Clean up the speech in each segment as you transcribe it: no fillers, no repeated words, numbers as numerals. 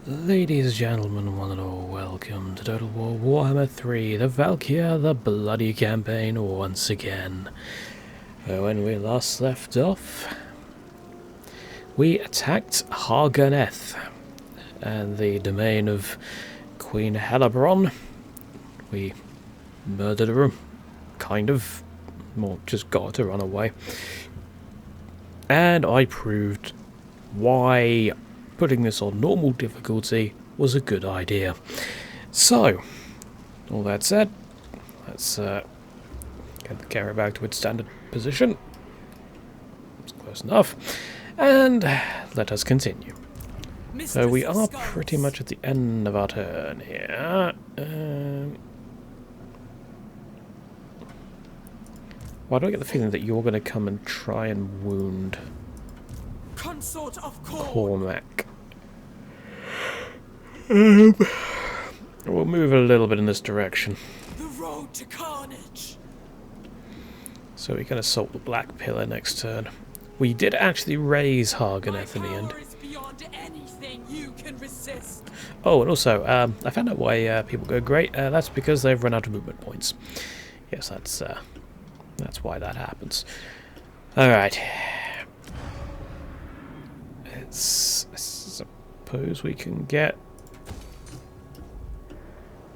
Ladies and gentlemen, one and all, welcome to Total War Warhammer 3, the Valkia, the bloody campaign once again. When we last left off, we attacked Harganeth and the domain of Queen Helebron. We murdered her, kind of, or just got her to run away. And I proved why putting this on normal difficulty was a good idea. So, all that said, let's get the camera back to its standard position. It's close enough. And let us continue. So we are pretty much at the end of our turn here. Why do I get the feeling that you're going to come and try and wound Consort of Cormac? We'll move a little bit in this direction. The road to carnage. So we can assault the Black Pillar next turn. We did actually raise Harganeth in the end. Is beyond anything you can resist. Oh, and also, I found out why people go great. That's because they've run out of movement points. Yes, that's why that happens. Alright. I suppose we can get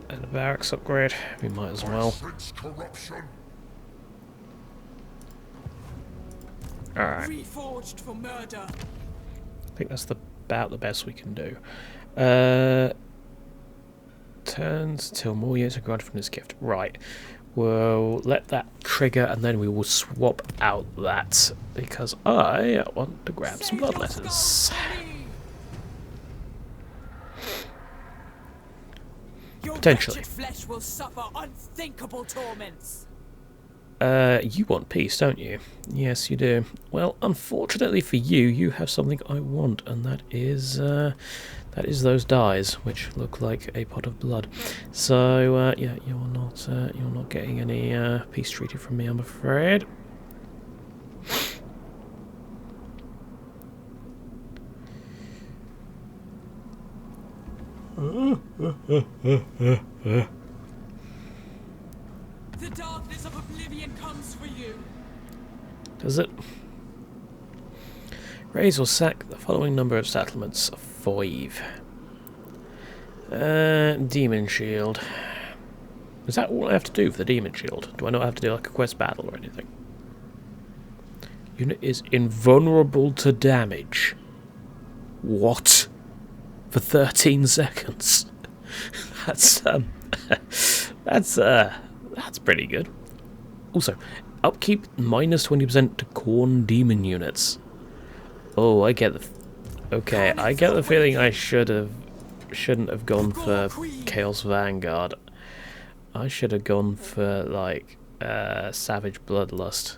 a barracks upgrade. We might as well. Alright. Reforged for murder. I think that's about the best we can do. Turns till more units are granted from this gift. Right. We'll let that trigger and then we will swap out that because I want to grab some blood letters. Potentially. Flesh will suffer unthinkable torments. You want peace, don't you? Yes, you do. Well, unfortunately for you, you have something I want, and that is those dies, which look like a pot of blood. So, yeah, you're not getting any peace treaty from me, I'm afraid. The darkness of oblivion comes for you. Does it? Raise or sack the following number of settlements. 5. Demon Shield. Is that all I have to do for the Demon Shield? Do I not have to do like a quest battle or anything? Unit is invulnerable to damage. What? For 13 seconds? That's that's pretty good. Also, upkeep minus 20% to Khorne demon units. Oh, I get the. Okay, I get the feeling I shouldn't have gone for Chaos Vanguard. I should have gone for like Savage Bloodlust.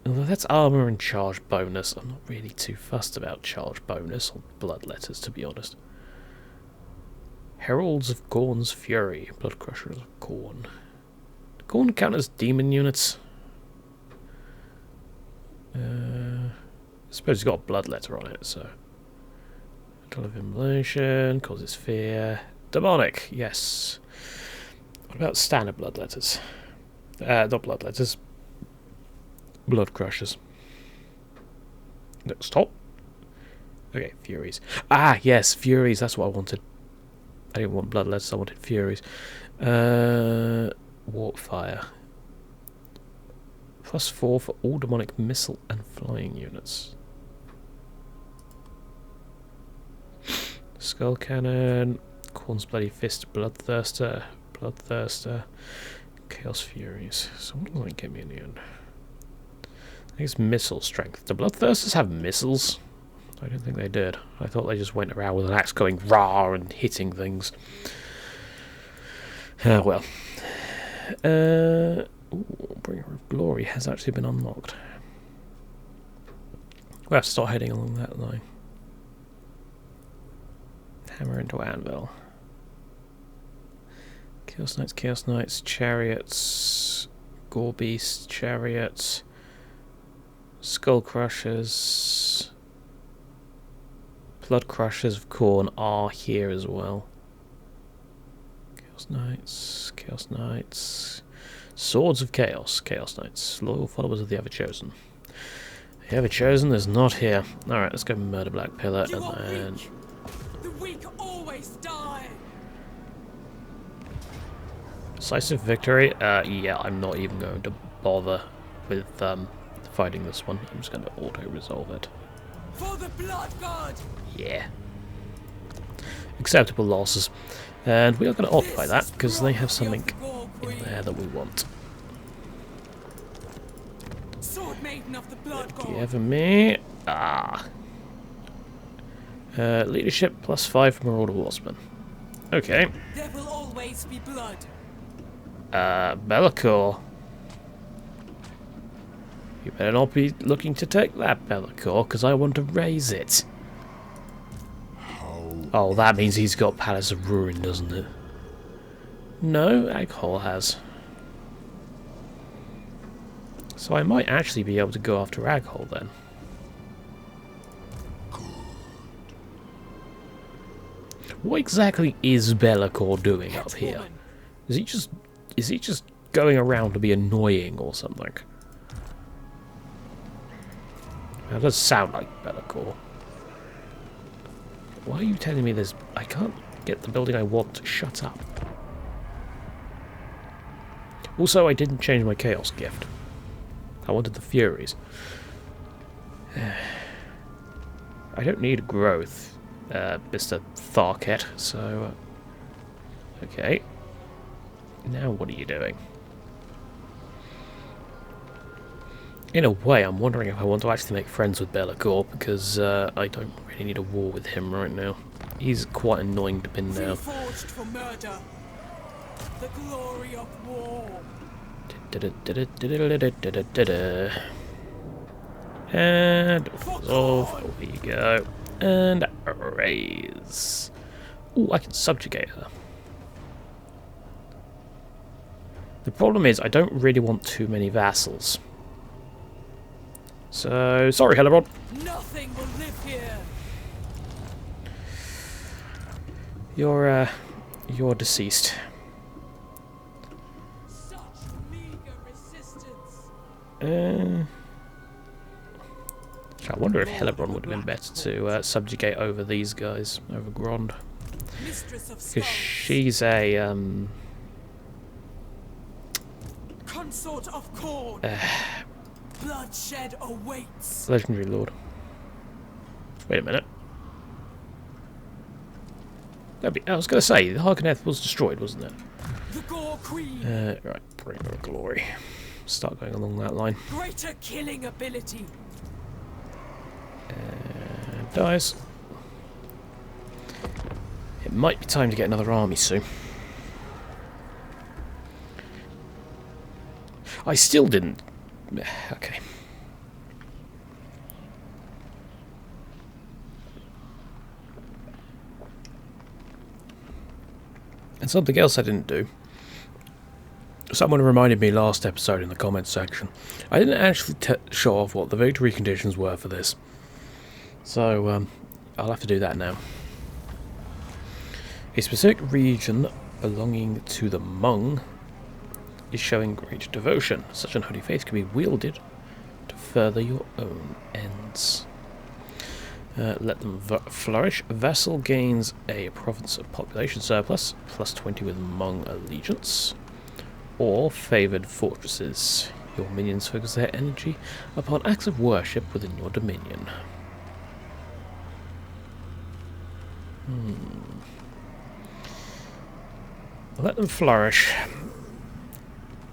Although that's armor and charge bonus, I'm not really too fussed about charge bonus on blood letters, to be honest. Heralds of Khorne's Fury, Blood Crushers of Khorne. Do Khorne count as demon units? I suppose it's got a blood letter on it, so. Battle of Immolation, causes fear. Demonic, yes. What about standard blood letters? Not blood letters. Blood Crushers. Next top. Okay, Furies. Ah, yes, Furies, that's what I wanted. I didn't want blood letters, I wanted Furies. Warp Fire. +4 for all demonic missile and flying units. Skull Cannon. Khorne's Bloody Fist. Bloodthirster. Chaos Furies. So what does that get me in the end? I think it's missile strength. Do Bloodthirsters have missiles? I don't think they did. I thought they just went around with an axe going rah and hitting things. Well. Bringer of Glory has actually been unlocked. We'll have to start heading along that line. Hammer into Anvil. Chaos Knights, Chariots, Gore Beasts, Chariots, Skull Crushers, Blood Crushers of Khorne are here as well. Chaos Knights, Chaos Knights, Swords of Chaos, Chaos Knights, loyal followers of the Everchosen. The Everchosen is not here. Alright, let's go murder Black Pillar You and are then... weak. The weak always die. Decisive victory? Yeah, I'm not even going to bother with fighting this one. I'm just going to auto-resolve it. For the Blood God. Yeah. Acceptable losses. And we are going to occupy that, because they have something in there that we want. Sword Maiden of the Blood God. Give me... leadership +5 from Marauder Horseman. Okay. There will always be blood. Be'lakor. You better not be looking to take that, Be'lakor, because I want to raise it. Oh, that means he's got Palace of Ruin, doesn't it? No, Aghol has. So I might actually be able to go after Aghol then. What exactly is Be'lakor doing up here? Is he just going around to be annoying or something? That does sound like Be'lakor. Why are you telling me this? I can't get the building I want to shut up. Also, I didn't change my Chaos gift. I wanted the Furies. I don't need growth, Mr. Tharket, so... okay. Now what are you doing? In a way, I'm wondering if I want to actually make friends with Be'lakor, because I don't really need a war with him right now. He's quite annoying to pin down. Forged for murder. The glory of war. And resolve, over you go. And raise. Ooh, I can subjugate her. The problem is, I don't really want too many vassals. So, sorry, Hellebrod. Nothing will live here. You're deceased. Such meager resistance. I wonder if Hellebrod would have been better to subjugate over these guys, over Grond. Mistress of Because skulls. she's a, Consort of Khorne. Bloodshed awaits. legendary lord. Wait a minute. I was going to say, the Harkonneth was destroyed, wasn't it? The Gore Queen. Right, Bringer of Glory. Start going along that line. Greater killing ability. Dies. It might be time to get another army soon. I still didn't... okay. And something else I didn't do. Someone reminded me last episode in the comments section. I didn't actually show off what the victory conditions were for this. So, I'll have to do that now. A specific region belonging to the Hmong is showing great devotion. Such unholy faith can be wielded to further your own ends. Let them flourish. Vassal gains a province of population surplus, +20 with Hmong allegiance. Or favoured fortresses. Your minions focus their energy upon acts of worship within your dominion. Let them flourish.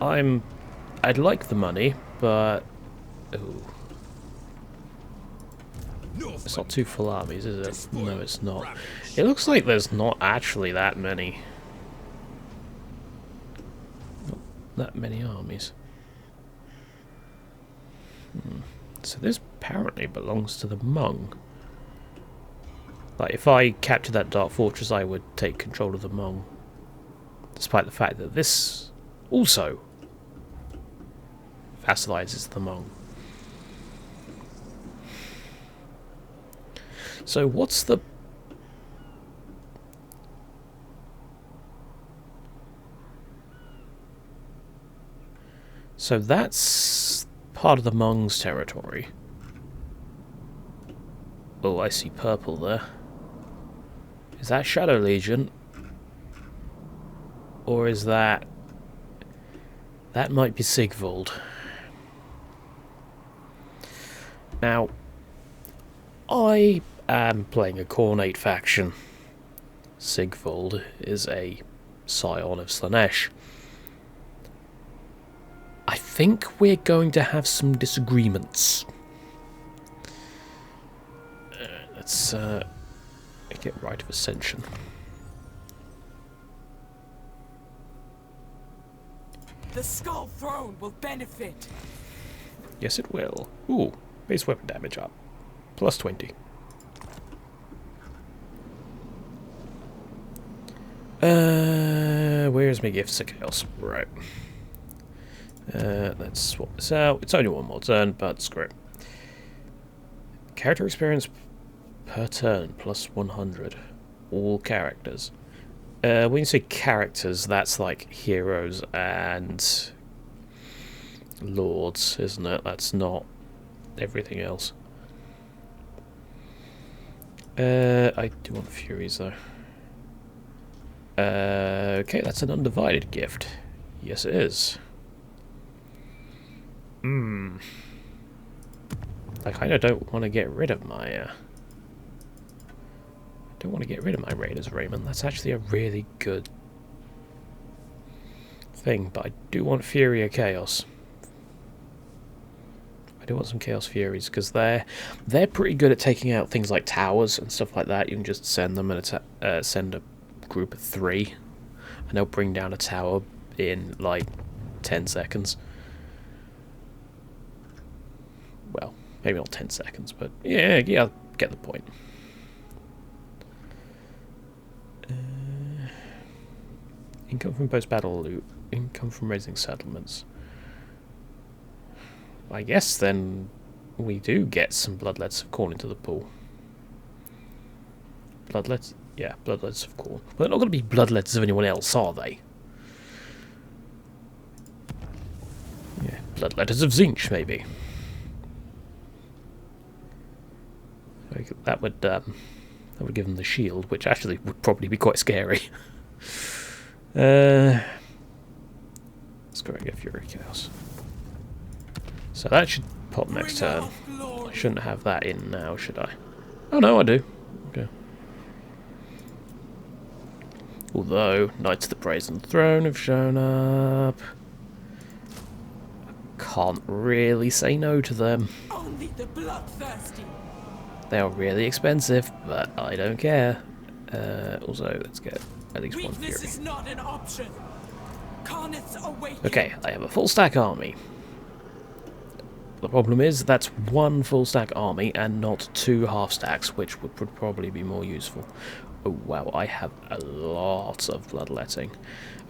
I'd like the money, but... ooh. It's not two full armies, is it? No, it's not. It looks like there's not actually that many. Not that many armies. So this apparently belongs to the Hmong. Like, if I capture that Dark Fortress, I would take control of the Hmong. Despite the fact that this also vassalizes the Hmong. So what's the... So that's part of the Hmong's territory. Oh, I see purple there. Is that Shadow Legion? Or is that... That might be Sigvald. Now, I am playing a Khornate faction. Sigvald is a scion of Slanesh. I think we're going to have some disagreements. Let's get Right of Ascension. The Skull Throne will benefit. Yes, it will. Ooh, base weapon damage up. Plus 20. Where's my gifts of chaos? Right. Let's swap this out. It's only one more turn, but screw it. Character experience per turn, plus 100. All characters. When you say characters, that's like heroes and lords, isn't it? That's not everything else. I do want Furies, though. Okay, that's an undivided gift. Yes, it is. I kind of don't want to get rid of my... don't want to get rid of my Raiders Raymond. That's actually a really good thing, but I do want Fury of Chaos. I do want some Chaos Furies, because they're pretty good at taking out things like towers and stuff like that. You can just send them and send a group of 3, and they'll bring down a tower in like 10 seconds. Well, maybe not 10 seconds, but yeah, get the point. Income from post-battle loot. Income from raising settlements. I guess then we do get some Bloodlets of Khorne into the pool. Bloodlets? Yeah, Bloodlets of Khorne. But they're not going to be Bloodlets of anyone else, are they? Yeah, Bloodletters of Tzeentch, maybe. That would give them the shield, which actually would probably be quite scary. Let's go and get Fury Chaos. So that should pop next turn. I shouldn't have that in now, should I? Oh no, I do. Okay. Although, Knights of the Brazen Throne have shown up. I can't really say no to them. Only the bloodthirsty. They are really expensive, but I don't care. Also, let's get at least one Fury. Is not an option. Okay, I have a full stack army. The problem is that's one full stack army and not 2 half stacks, which would probably be more useful. Oh wow, I have a lot of bloodletting.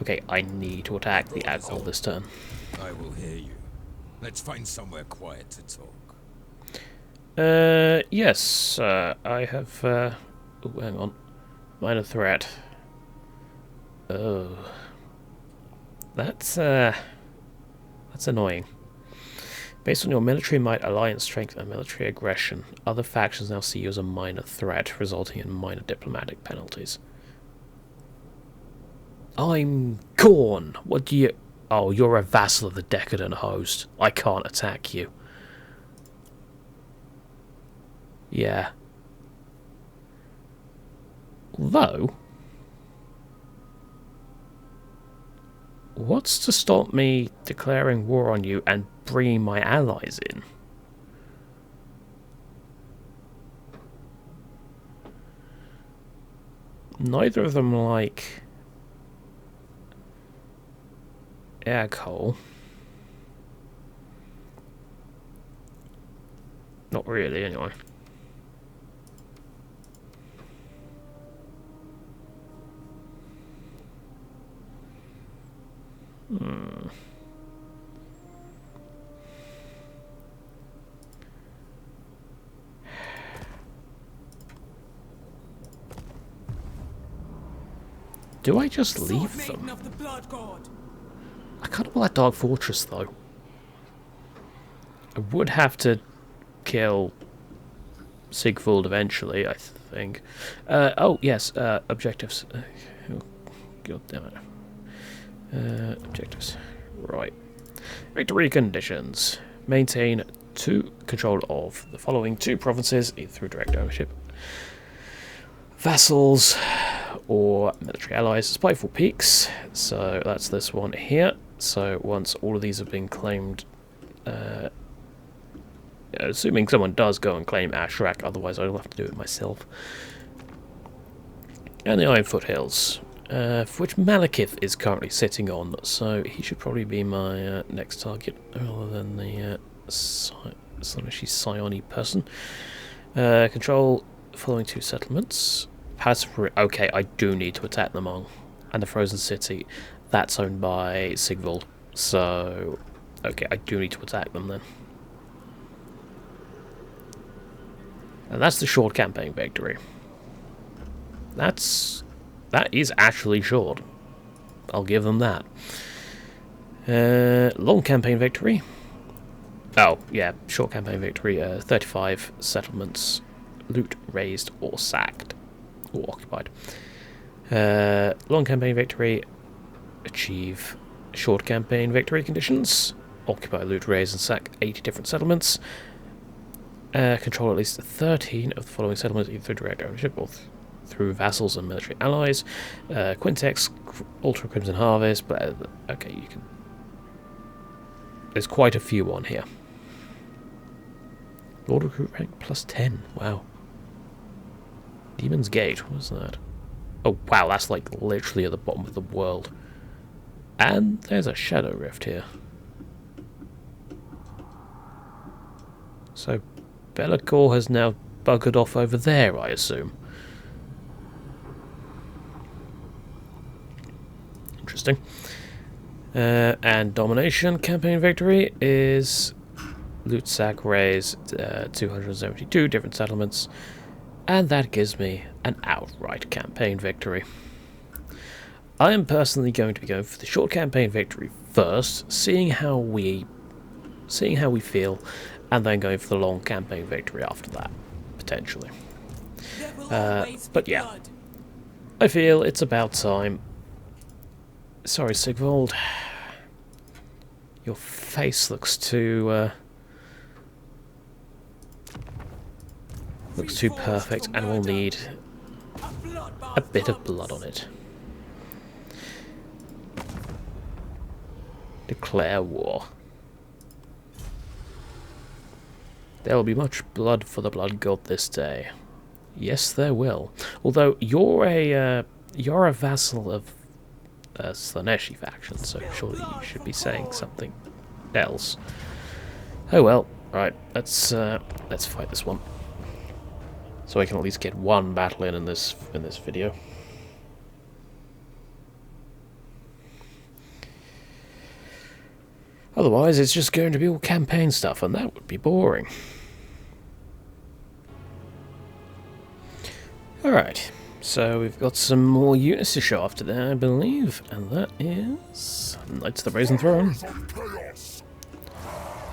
Okay, I need to attack the Aghol this turn. I will hear you. Let's find somewhere quiet to talk. Yes, I have, oh, hang on. Minor threat. Oh. That's annoying. Based on your military might, alliance strength, and military aggression, other factions now see you as a minor threat, resulting in minor diplomatic penalties. I'm Khorne! What do you... Oh, you're a vassal of the Decadent Host. I can't attack you. Yeah. Although... what's to stop me declaring war on you and bringing my allies in? Neither of them like Aghol. Not really, anyway. Do I just Sword leave maiden them? of the blood god. I kind of want that Dark Fortress, though. I would have to kill Sigvald eventually, I think. Oh, yes, objectives. Oh, God damn it. Objectives. Right. Victory conditions. Maintain control of the following 2 provinces, either through direct ownership, vassals, or military allies. Spiteful Peaks, so that's this one here. So once all of these have been claimed, assuming someone does go and claim Ashrak, otherwise I'll have to do it myself. And the Iron Foothills, for which Malekith is currently sitting on, so he should probably be my next target, rather than the Psioni person. Control following 2 settlements. Okay, I do need to attack them all. And the Frozen City, that's owned by Sigvald, so okay, I do need to attack them then. And that's the short campaign victory. That is actually short. I'll give them that. Long campaign victory. Oh, yeah, short campaign victory. 35 settlements, loot, raised, or sacked, or occupied. Long campaign victory. Achieve short campaign victory conditions. Occupy, loot, raise, and sack 80 different settlements. Control at least 13 of the following settlements, either through direct ownership or through vassals and military allies. Quintex, Ultra Crimson Harvest, but okay, you can. There's quite a few on here. Lord Recruit rank plus 10. Wow. Demon's Gate. What was that? Oh wow, that's like literally at the bottom of the world. And there's a Shadow Rift here. So Be'lakor has now buggered off over there, I assume. Interesting. And Domination campaign victory is loot, sack, raise, 272 different settlements, and that gives me an outright campaign victory. I am personally going to be going for the short campaign victory first, seeing how we feel, and then going for the long campaign victory after that, potentially. But yeah, I feel it's about time. Sorry, Sigvald. Your face looks too perfect, and will need a bit of blood on it. Declare war. There will be much blood for the blood god this day. Yes, there will. Although you're a vassal of Slaneshi faction, so surely you should be saying something else. Oh well. Right. Let's fight this one, so I can at least get one battle in this video. Otherwise, it's just going to be all campaign stuff, and that would be boring. Alright, so we've got some more units to show off today, I believe, and that is Knights of the Brazen Throne.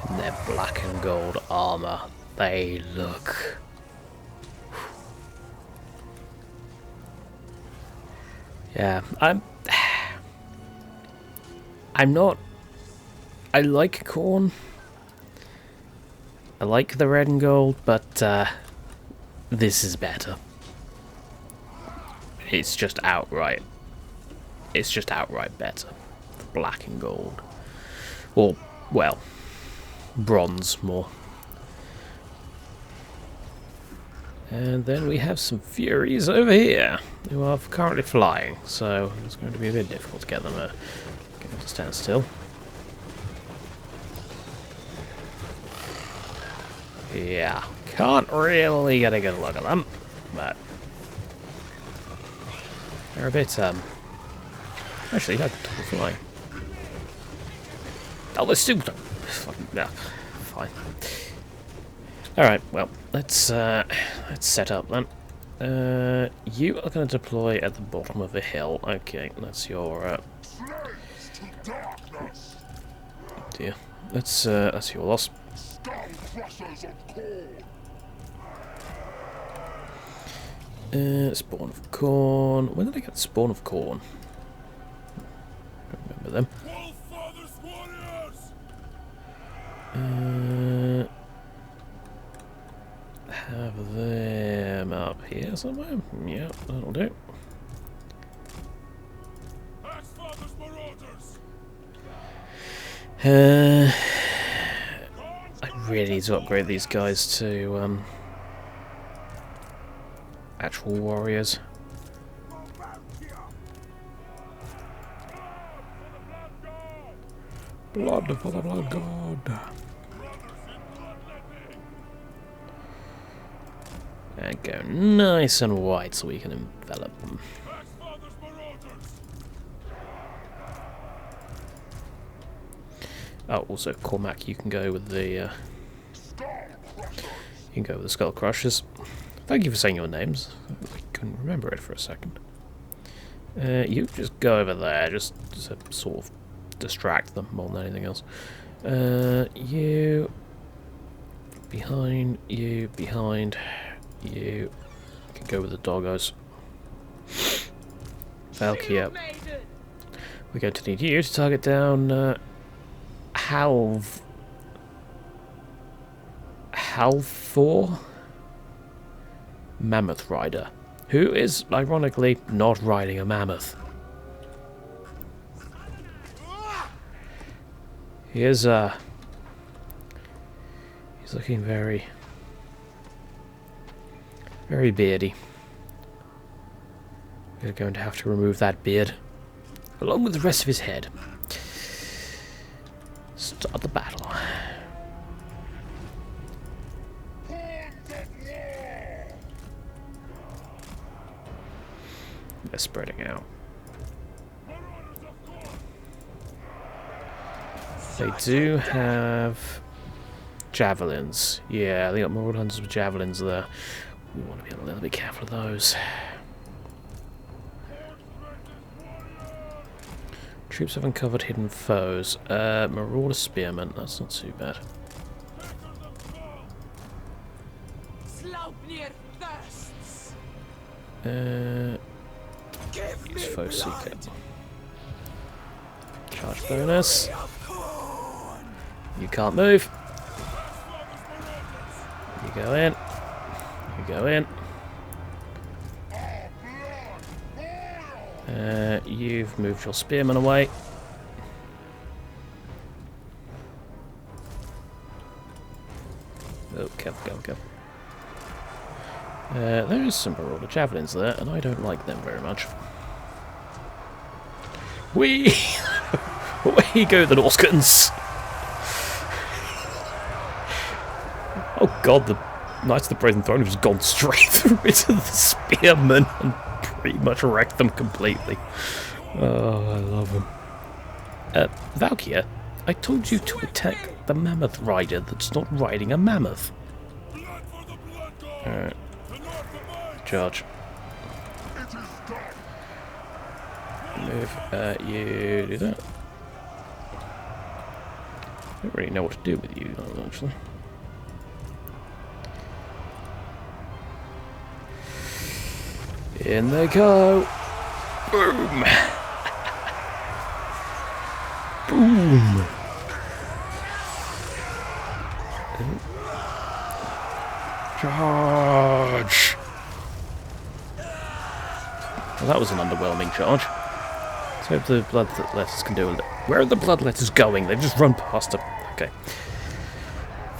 In their black and gold armour, they look... Yeah, I'm not... I like Khorne. I like the red and gold, but this is better. It's just outright. It's just outright better. The black and gold. Or, well, bronze more. And then we have some Furies over here, who are currently flying, so it's going to be a bit difficult to get them to stand still. Yeah, can't really get a good look at them, but they're a bit, actually, they're flying. Oh, they're still, yeah, fine. Alright, well, let's set up then. You are going to deploy at the bottom of a hill. Okay, that's your. Dear, that's your loss. Spawn of corn. When did I get spawn of corn? Don't remember them. Have them up here somewhere? Yeah, that'll do. I really need to upgrade these guys to actual warriors. Blood for the blood god. And go nice and wide so we can envelop them. Oh, also Cormac, you can go with the Skull Crushers. Thank you for saying your names. I couldn't remember it for a second. You just go over there, just to sort of distract them more than anything else. You behind, you behind, you can go with the doggos. Valkia, we're going to need you to target down Halfor Mammoth Rider, who is ironically not riding a mammoth. He's looking very beardy. We're going to have to remove that beard along with the rest of his head. Start the battle. They're spreading out. They do have javelins. Yeah, they got more hunters with javelins there. We want to be a little bit careful of those. Troops have uncovered hidden foes. Marauder Spearmen, that's not too bad. Use Foe Seeker. Charge bonus. You can't move. You go in. You go in. You've moved your spearmen away. Oh, careful. There is some Marauder Javelins there, and I don't like them very much. Whee! Away go the Norscans! Oh god, the Knights of the Brazen Throne have just gone straight through into the spearmen and pretty much wrecked them completely. Oh, I love them. Valkia, I told you to attack the Mammoth Rider that's not riding a mammoth. Alright. Charge. Move. You do that. I don't really know what to do with you, actually. In they go. Boom. Boom. Charge. Well, that was an underwhelming charge. Let's hope the Bloodletters can do it. Where are the Bloodletters going? They've just run past them. Okay.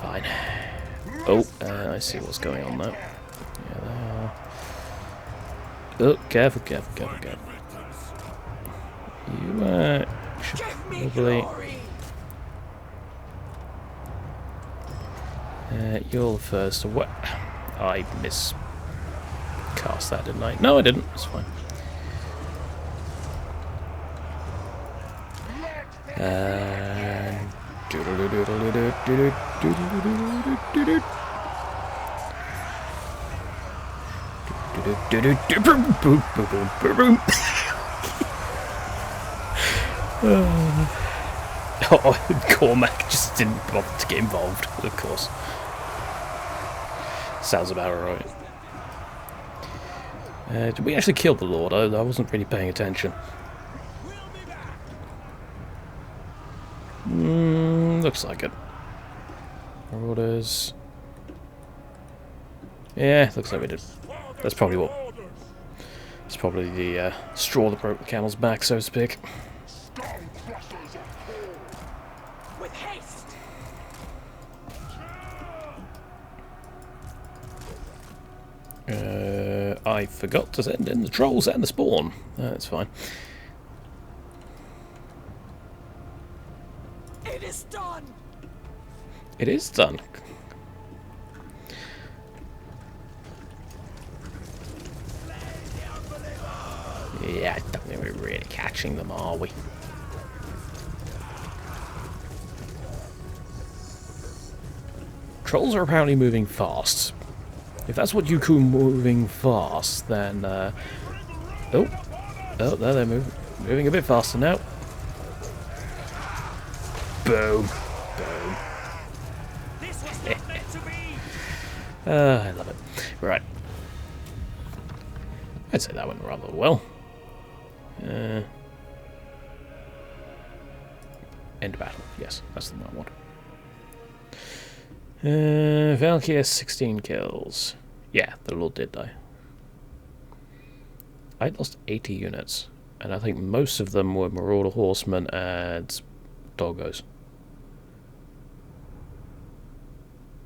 Fine. Oh, I see what's going on there. Yeah, they are. Oh, careful. You should probably... you're the first. What? I miscast that, didn't I? No, I didn't. It's fine. And... Oh, Cormac just didn't bother to get involved, of course. Sounds about right. Did we actually kill the Lord? I wasn't really paying attention. Looks like it. Orders. Yeah, looks like we did. That's probably what. It's probably the straw that broke the camel's back, so to speak. With haste. I forgot to send in the trolls and the spawn. That's fine. It is done. It is done. Yeah, I don't think we're really catching them, are we? Trolls are apparently moving fast. If that's what you call moving fast, then oh, there they're moving a bit faster now. Boom, boom. This was not meant to be. I love it. Right. I'd say that went rather well. End battle. Yes, that's the one I want. Valkia 16 kills. Yeah, the Lord did die. I lost 80 units, and I think most of them were Marauder Horsemen and Doggos.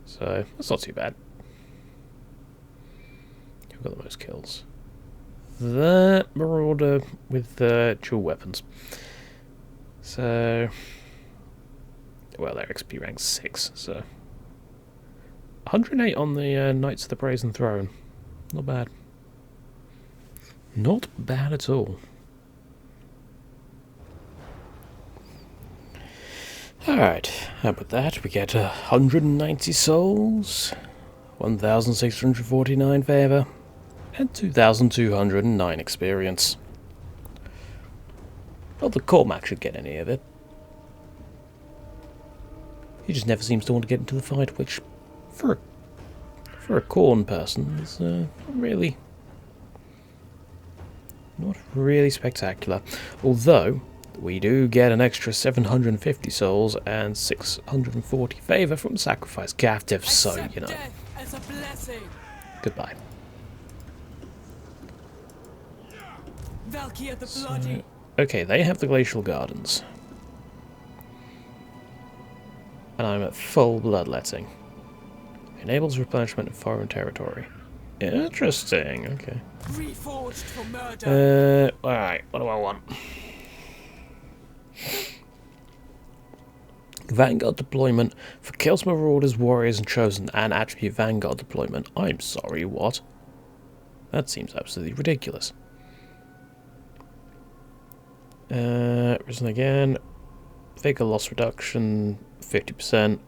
So, that's not too bad. Who got the most kills? The Marauder with dual weapons. So, well, their XP rank's 6, so 108 on the Knights of the Brazen Throne. Not bad. Not bad at all. Alright, how about that? We get 190 souls, 1,649 favour, and 2,209 experience. Well, the Cormac should get any of it. He just never seems to want to get into the fight, which, for a Khorne person, is not really spectacular. Although we do get an extra 750 souls and 640 favour from sacrificed captives, so Accept you know. death as a blessing. Goodbye. Valkia the Bloody. Okay, they have the Glacial Gardens. And I'm at full bloodletting. Enables replenishment of foreign territory. Interesting, okay. Reforged for murder. Alright, what do I want? Vanguard deployment for Chaos Marauders, Warriors and Chosen, and attribute Vanguard deployment. I'm sorry, what? That seems absolutely ridiculous. Risen again. Vigor loss reduction 50%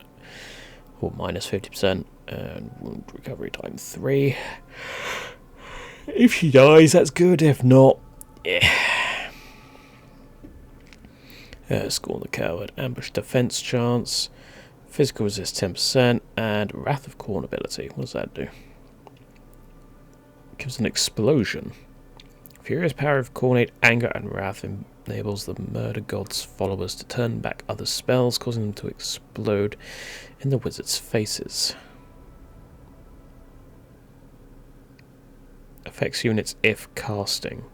or minus 50%, and wound recovery time 3. If she dies, that's good. If not, yeah. Scorn the Coward, ambush defense chance, physical resist 10%, and Wrath of Khorne ability. What does that do? Gives an explosion. Furious power of Khornate, anger and wrath enables the murder god's followers to turn back other spells, causing them to explode in the wizard's faces. Affects units if casting.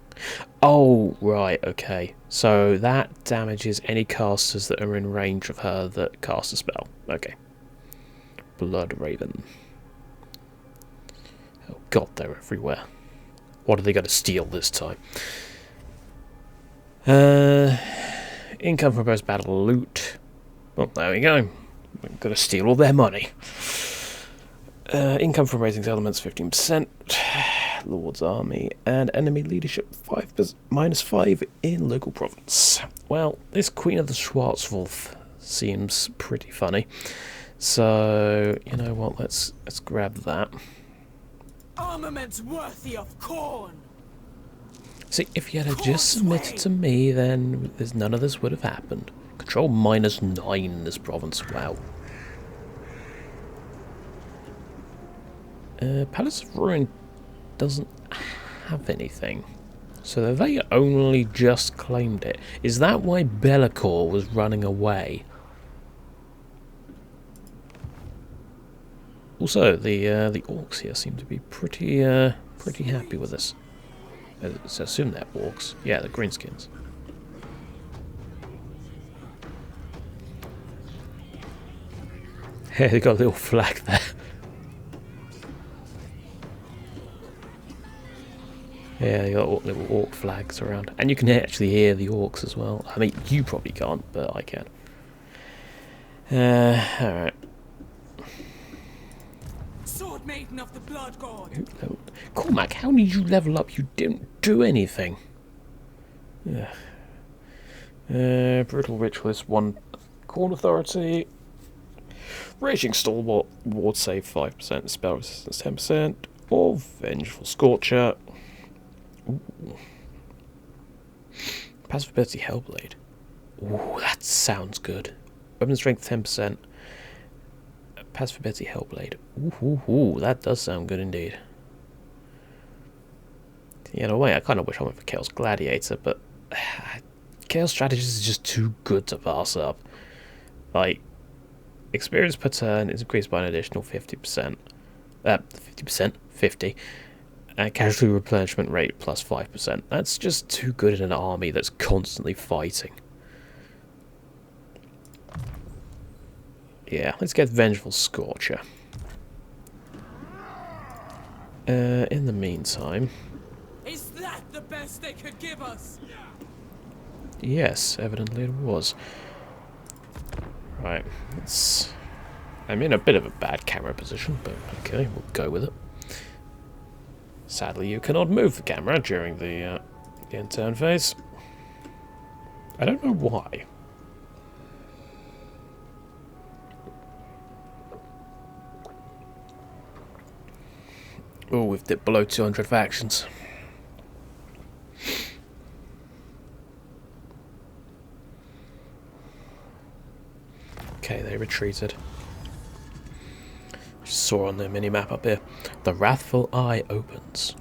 Oh, right, okay. So that damages any casters that are in range of her that cast a spell. Okay. Blood Raven. Oh god, they're everywhere. What are they going to steal this time? Income from post-battle loot. Well, there we go. We're going to steal all their money. Income from raising settlements 15%. Lord's army and enemy leadership -5 in local province. Well, this Queen of the Schwarzwolf seems pretty funny. So, you know what, let's grab that. armaments worthy of corn. See, if you had just submitted to me, then none of this would have happened. Control -9 in this province. Wow. Palace of Ruin doesn't have anything. So they only just claimed it. Is that why Be'lakor was running away? Also, the orcs here seem to be pretty happy with this. I assume they're orcs. Yeah, the greenskins. Hey, they got a little flag there. Yeah, they got little orc flags around. And you can actually hear the orcs as well. I mean, you probably can't, but I can. Alright. Sword Maiden of the Blood God. Cormac, how did you level up? You didn't do anything. Yeah. Brutal Ritualist, 1 Corn Authority. Raging Stalwart, Ward Save 5%, Spell Resistance 10%, or Vengeful Scorcher. Ooh. Passive ability Hellblade. Ooh, that sounds good. Weapon Strength 10%. Passive ability Hellblade. Ooh, that does sound good indeed. Yeah, in a way, I kind of wish I went for Chaos Gladiator, but Chaos Strategist is just too good to pass up. Like, experience per turn is increased by an additional 50%. 50%? 50. And casualty replenishment rate plus 5%. That's just too good in an army that's constantly fighting. Yeah, let's get Vengeful Scorcher. In the meantime... Is that the best they could give us? Yes, evidently it was. Right, I'm in a bit of a bad camera position, but okay, we'll go with it. Sadly, you cannot move the camera during the end turn phase. I don't know why. Oh, we've dipped below 200 factions. Okay, they retreated. Just saw on their mini-map up here. The Wrathful Eye opens.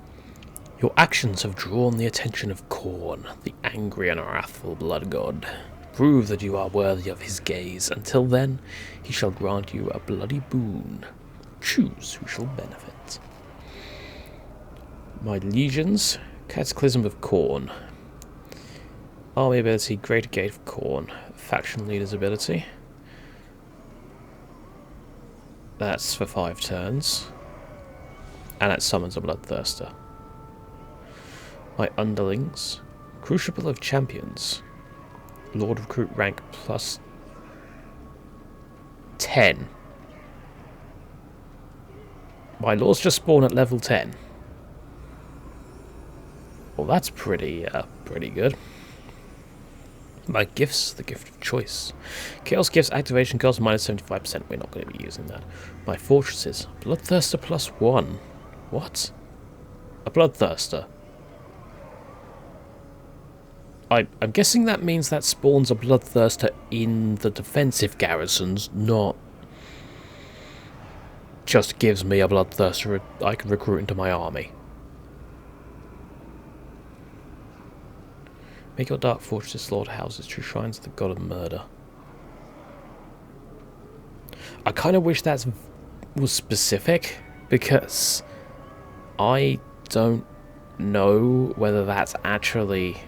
Your actions have drawn the attention of Khorne, the angry and wrathful blood god. Prove that you are worthy of his gaze. Until then, he shall grant you a bloody boon. Choose who shall benefit. My legions, Cataclysm of Khorne. Army ability, Greater Gate of Khorne. Faction leader's ability. That's for 5 turns. And that summons a Bloodthirster. My underlings, Crucible of Champions. Lord Recruit rank plus 10. My lords just spawn at level 10. Well, that's pretty good. My gifts, the gift of choice. Chaos Gifts activation cost minus 75%. We're not going to be using that. My fortresses, Bloodthirster plus 1. What? A Bloodthirster. I'm guessing that means that spawns a Bloodthirster in the defensive garrisons, not just gives me a Bloodthirster I can recruit into my army. Make your dark fortresses, slaughterhouses, true shrines of the god of murder. I kind of wish that was specific, because I don't know whether that's actually...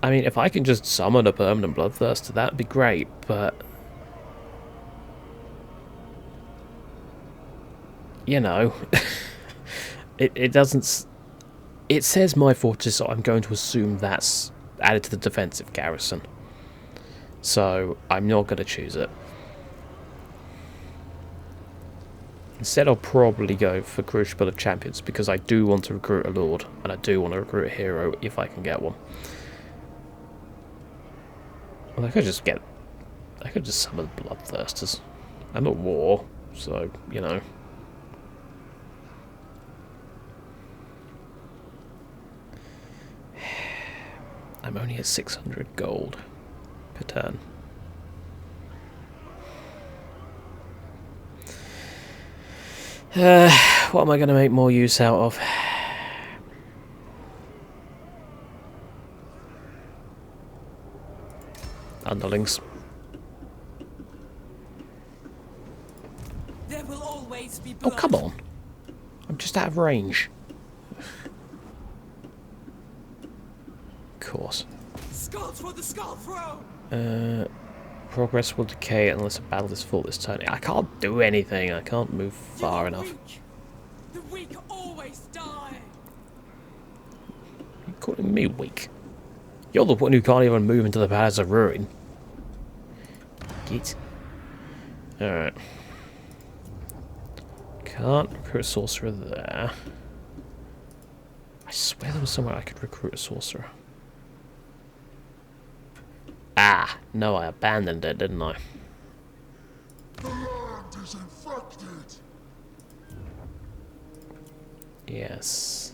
I mean, if I can just summon a permanent Bloodthirster, that'd be great, but... You know... It doesn't... It says my fortress, so I'm going to assume that's added to the defensive garrison. So, I'm not going to choose it. Instead, I'll probably go for Crucible of Champions, because I do want to recruit a Lord, and I do want to recruit a hero if I can get one. Well, I could just summon Bloodthirsters. I'm at war, so, you know. I'm only at 600 gold per turn. What am I going to make more use out of? Underlings. There will always be Oh, blood. come on. I'm just out of range. Of course. Skulls for the skull throne. Progress will decay unless a battle is fought this turn. I can't do anything. I can't move You far are enough. weak. The weak always die. You're calling me weak. You're the one who can't even move into the Palace of Ruin. Git. Alright. Can't recruit a sorcerer there. I swear there was somewhere I could recruit a sorcerer. Ah! No, I abandoned it, didn't I? The land is infected. Yes.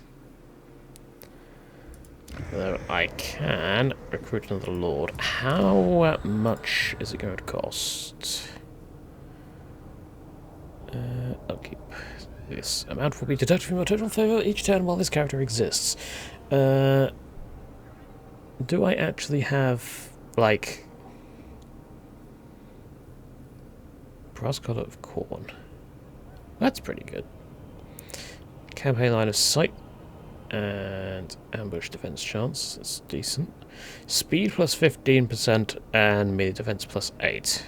Though I can recruit another lord. How much is it going to cost? I'll keep this amount will be deducted from your total favour each turn while this character exists. Do I actually have, like, brass collar of corn? That's pretty good. Campaign line of sight and ambush defense chance. That's decent. Speed plus 15% and melee defense plus 8.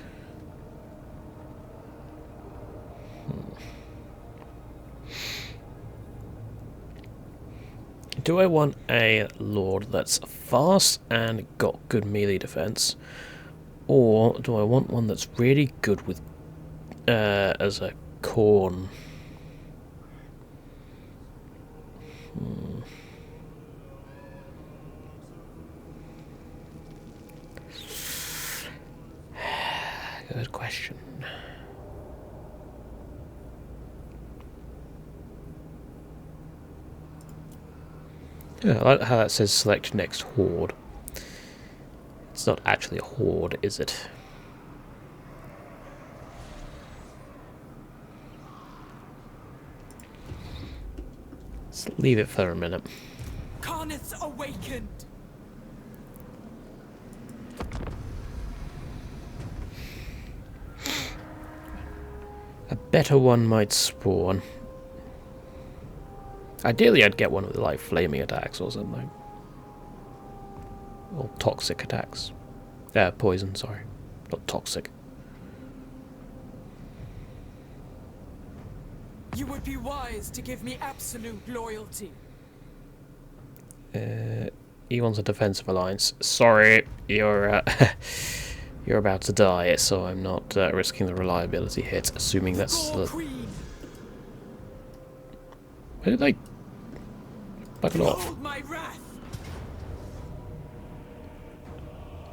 Do I want a lord that's fast and got good melee defense, or do I want one that's really good with as a corn? Good question. Yeah, I like how that says select next horde. It's not actually a horde, is it? Let's leave it for a minute. Karnith's awakened. A better one might spawn. Ideally, I'd get one with like flaming attacks or something. Or toxic attacks. Poison, sorry. Not toxic. You would be wise to give me absolute loyalty. He wants a defensive alliance. Sorry, you're you're about to die, so I'm not risking the reliability hit, assuming that's the... Queen, Where did they... Bugger off. hold my wrath.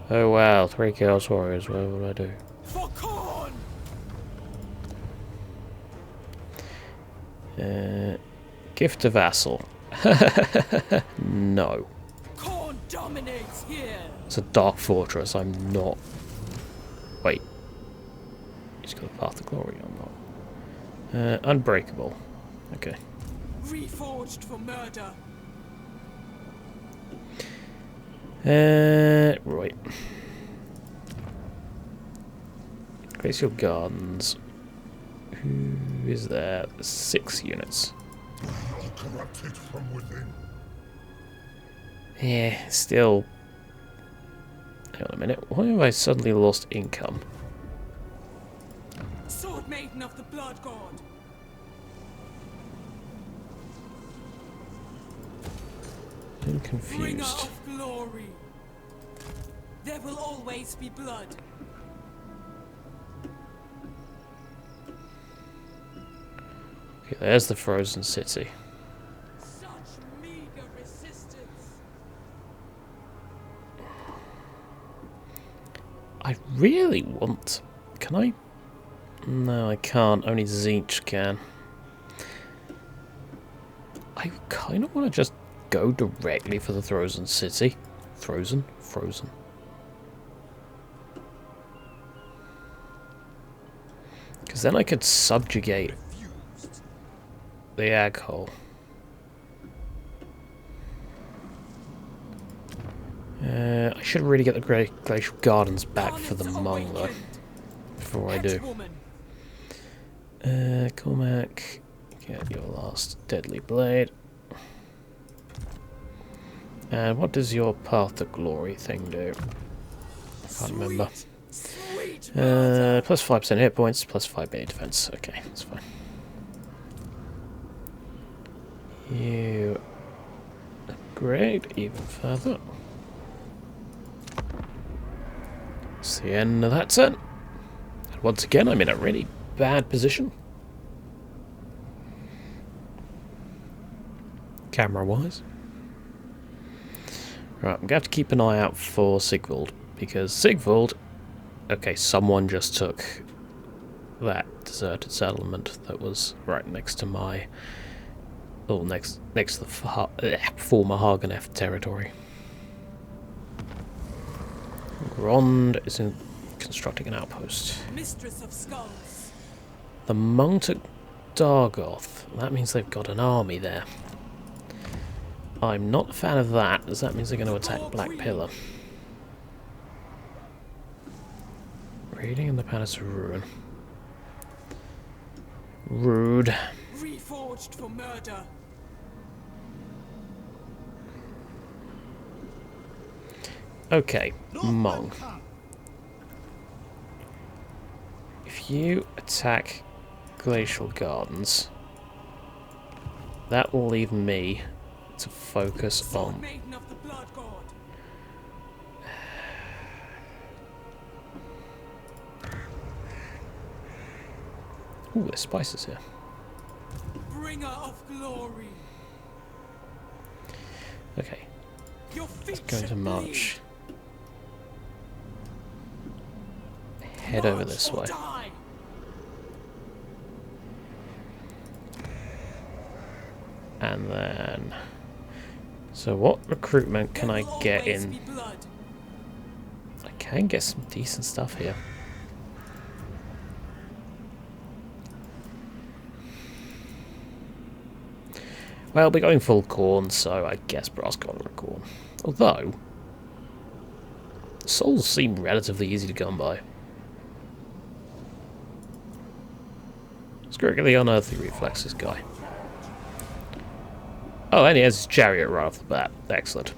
Oh wow, 3 Chaos Warriors, what would I do? For corn. Gift to Vassal. No. Corn dominates here. It's a Dark Fortress, I'm not... Wait. He's got a Path to Glory, I'm not. Unbreakable. Okay. Reforged for murder. Right. Glacial Gardens. Who is there? 6 units. Corrupted from within. Yeah, still... Hang on a minute. Why have I suddenly lost income? Sword maiden of the blood god. I'm Bringer confused. of glory. There will always be blood. Okay, there's the frozen city. Such meager resistance. I really want... Can I... No, I can't. Only Zeech can. I kind of want to just go directly for the Frozen City. Frozen? Frozen. Because then I could subjugate the egg hole. I should really get the Glacial Gardens back for the Hmong, though, before I do. Cormac, get your last Deadly Blade. And what does your Path to Glory thing do? I can't remember. Plus 5% hit points, plus 5 melee defense. Okay, that's fine. You upgrade even further. It's the end of that turn. And once again, I'm in a really bad position. Camera-wise. Right, I'm going to have to keep an eye out for Sigvald. Because Sigvald... Okay, someone just took that deserted settlement that was right next to my... Oh, next to the former Hagenef territory. Grond is constructing an outpost. Mistress of Skulls. The Hmong took Dargoth. That means they've got an army there. I'm not a fan of that, as that means they're going to attack Black Pillar. Raiding in the Palace of Ruin. Rude. Reforged for murder. Okay, Hmong. If you attack Glacial Gardens, that will leave me to focus on... Maiden of the Blood God. Ooh, there's spices here. Bringer of glory. Okay, Your let's feet go into should march. Head bleed. over March this or way. die. And then... So what recruitment can I There will get always in? be blood. I can get some decent stuff here. Well, we're going full corn, so I guess brass collar and corn. Although, souls seem relatively easy to come by. Let's go get the unearthly reflexes guy. Oh, and he has his chariot right off the bat. Excellent.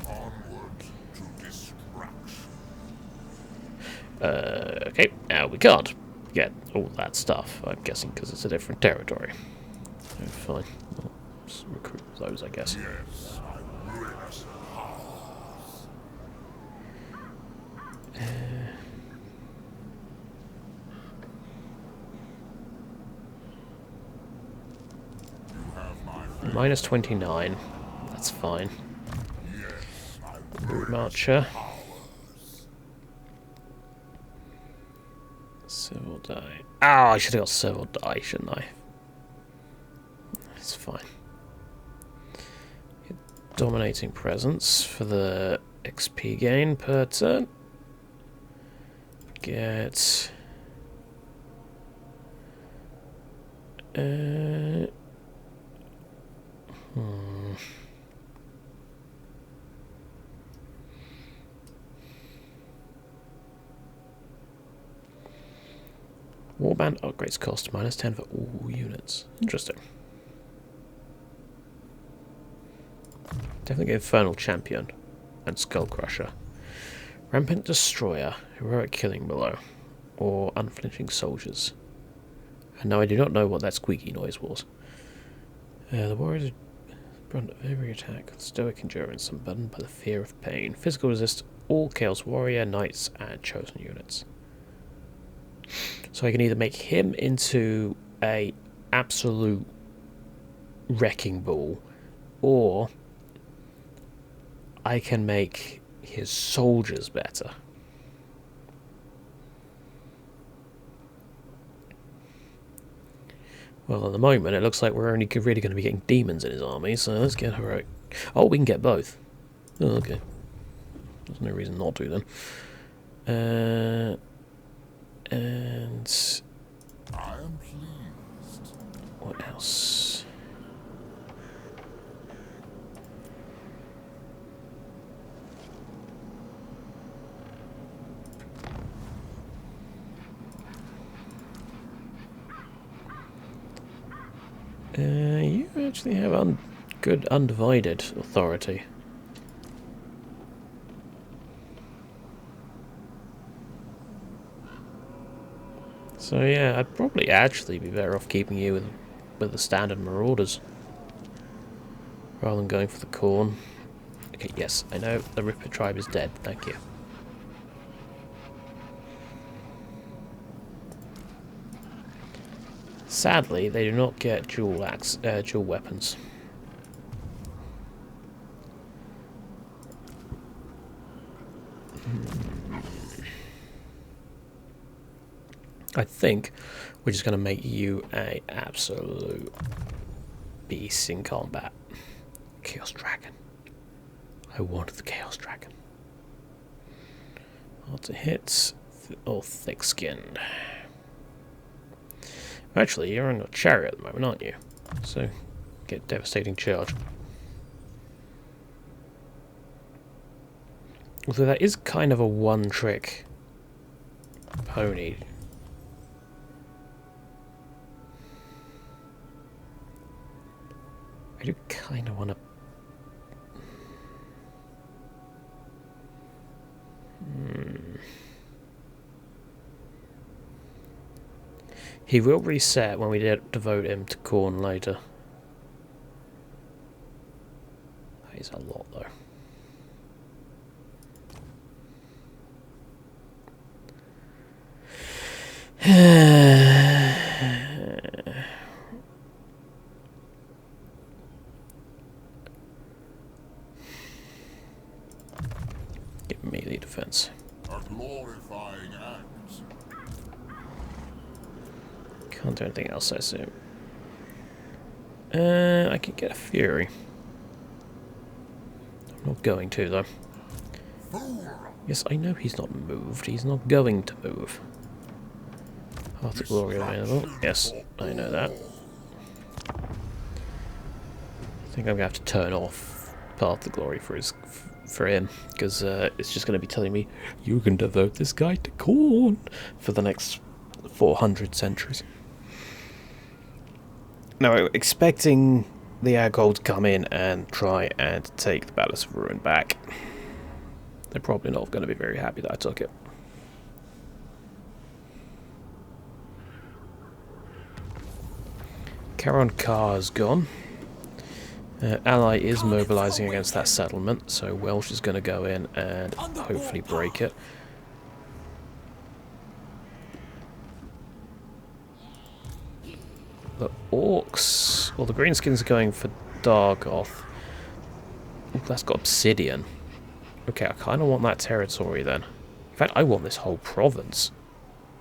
Onward to destruction. Okay, now we can't get all that stuff, I'm guessing, because it's a different territory. So, fine. Well, let's recruit those, I guess. Yes, I ripped halves. You have my faith. Minus 29. That's fine. Yes, I Root ripped Marcher. powers. Civil die. Ah, I should have got Civil die, shouldn't I? It's fine. Get Dominating Presence for the XP gain per turn. Get... Warband upgrades cost minus 10 for all units. Interesting. Definitely get Infernal Champion and Skull Crusher. Rampant Destroyer, Heroic Killing Blow, or Unflinching Soldiers. And now I do not know what that squeaky noise was. The warriors brunt of every attack with stoic endurance and burdened by the fear of pain. Physical resist all Chaos Warrior, Knights, and Chosen units. So I can either make him into a absolute wrecking ball, or I can make his soldiers better. Well, at the moment, it looks like we're only really going to be getting demons in his army, so let's get heroic. Oh, we can get both. Oh, okay. There's no reason not to, then. And... I am pleased. what else? You actually have good undivided authority. So yeah, I'd probably actually be better off keeping you with the standard marauders rather than going for the corn. Okay, yes, I know the Ripper tribe is dead. Thank you. Sadly, they do not get dual weapons. I think we're just going to make you an absolute beast in combat. Chaos Dragon. I want the Chaos Dragon. Hard to hit, or thick-skinned. Actually, you're on a chariot at the moment, aren't you? So, get devastating charge. Although that is kind of a one-trick pony. I do kind of want to... He will reset when we devote him to corn later. That is a lot, though. Get melee defense. A glorifying act. Can't do anything else, I assume. I can get a fury. I'm not going to, though. Yes, I know he's not moved. He's not going to move. Path of Glory available. Yes, I know that. I think I'm going to have to turn off Path of Glory for him, because it's just going to be telling me, you can devote this guy to corn for the next 400 centuries. Now, expecting the Agol to come in and try and take the Palace of Ruin back. They're probably not going to be very happy that I took it. Caron Car's gone. Ally is mobilising against that settlement, so Welsh is going to go in and hopefully break it. The Orcs, well, the Greenskins are going for Dargoth. Ooh, that's got obsidian. Okay, I kind of want that territory then. In fact, I want this whole province,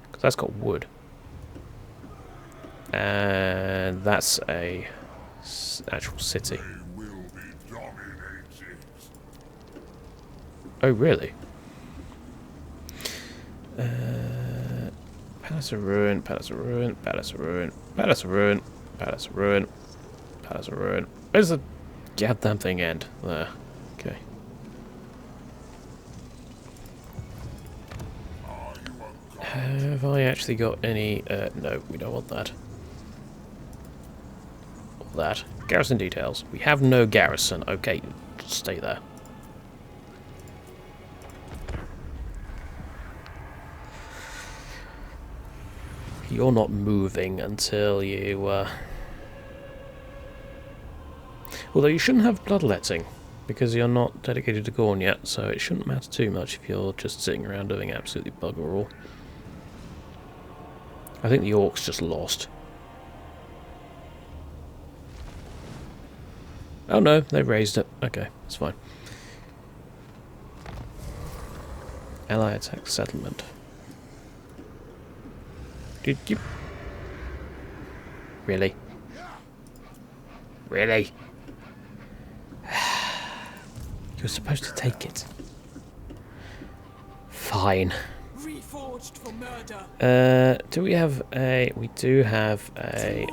because that's got wood. And that's a actual city. They will be dominated. Oh, really? Palace of Ruin, Palace of Ruin, Palace of Ruin, Palace of Ruin, Palace of Ruin, Palace of Ruin. Where's the goddamn thing end? There. Okay. Have I actually got any... no, we don't want that. All that. Garrison details. We have no garrison. Okay, just stay there. You're not moving until you... Although you shouldn't have bloodletting, because you're not dedicated to Gorn yet, so it shouldn't matter too much if you're just sitting around doing absolutely bugger all. I think the Orcs just lost. Oh no, they raised it. Okay, that's fine. Ally attack settlement. Did you... Really? Really? You're supposed to take it. Fine. Reforged for murder. Do we have a... We do have a...